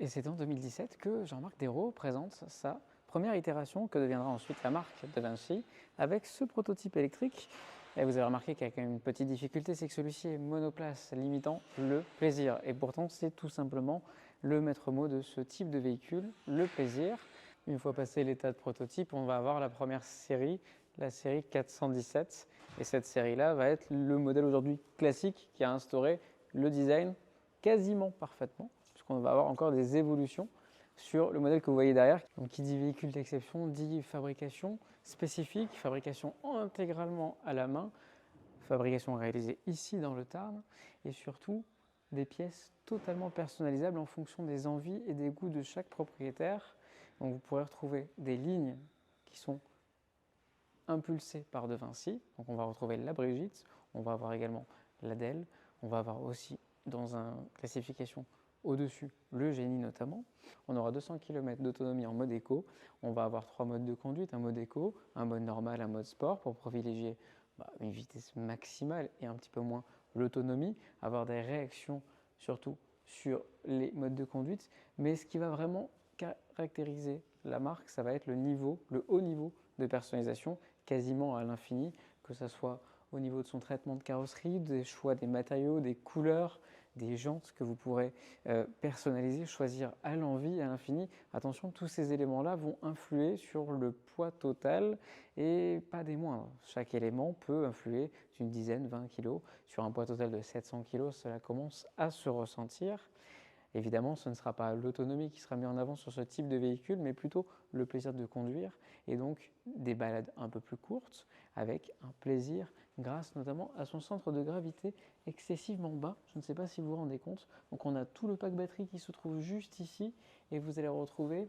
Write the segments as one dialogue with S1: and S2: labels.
S1: Et c'est en 2017 que Jean-Marc Deyraud présente sa première itération que deviendra ensuite la marque de Vinci avec ce prototype électrique. Et vous avez remarqué qu'il y a quand même une petite difficulté, c'est que celui-ci est monoplace, limitant le plaisir. Et pourtant, c'est tout simplement le maître mot de ce type de véhicule, le plaisir. Une fois passé l'état de prototype, on va avoir la première série, la série 417. Et cette série-là va être le modèle aujourd'hui classique qui a instauré le design quasiment parfaitement, puisqu'on va avoir encore des évolutions sur le modèle que vous voyez derrière. Donc, qui dit véhicule d'exception dit fabrication spécifique, fabrication intégralement à la main, fabrication réalisée ici dans le Tarn, et surtout des pièces totalement personnalisables en fonction des envies et des goûts de chaque propriétaire. Donc vous pourrez retrouver des lignes qui sont impulsées par De Vinci. Donc on va retrouver la Brigitte, on va avoir également l'Adèle, on va avoir aussi dans une classification au-dessus le Génie notamment. On aura 200 km d'autonomie en mode éco. On va avoir 3 modes de conduite, un mode éco, un mode normal, un mode sport pour privilégier une vitesse maximale et un petit peu moins l'autonomie, avoir des réactions surtout sur les modes de conduite. Mais ce qui va vraiment caractériser la marque, ça va être le niveau, le haut niveau de personnalisation, quasiment à l'infini, que ce soit au niveau de son traitement de carrosserie, des choix des matériaux, des couleurs, des jantes que vous pourrez personnaliser, choisir à l'envie, à l'infini. Attention, tous ces éléments-là vont influer sur le poids total et pas des moindres. Chaque élément peut influer d'une dizaine, 20 kg. Sur un poids total de 700 kg, cela commence à se ressentir. Évidemment, ce ne sera pas l'autonomie qui sera mise en avant sur ce type de véhicule, mais plutôt le plaisir de conduire et donc des balades un peu plus courtes avec un plaisir grâce notamment à son centre de gravité excessivement bas. Je ne sais pas si vous vous rendez compte. Donc on a tout le pack batterie qui se trouve juste ici et vous allez retrouver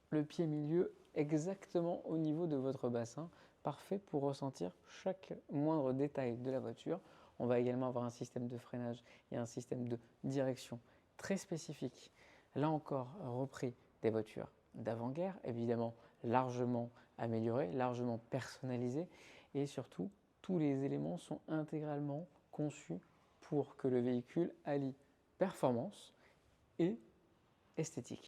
S1: le pied milieu exactement au niveau de votre bassin, parfait pour ressentir chaque moindre détail de la voiture. On va également avoir un système de freinage et un système de direction très spécifique, là encore repris des voitures d'avant-guerre, évidemment largement améliorées, largement personnalisées et surtout tous les éléments sont intégralement conçus pour que le véhicule allie performance et esthétique.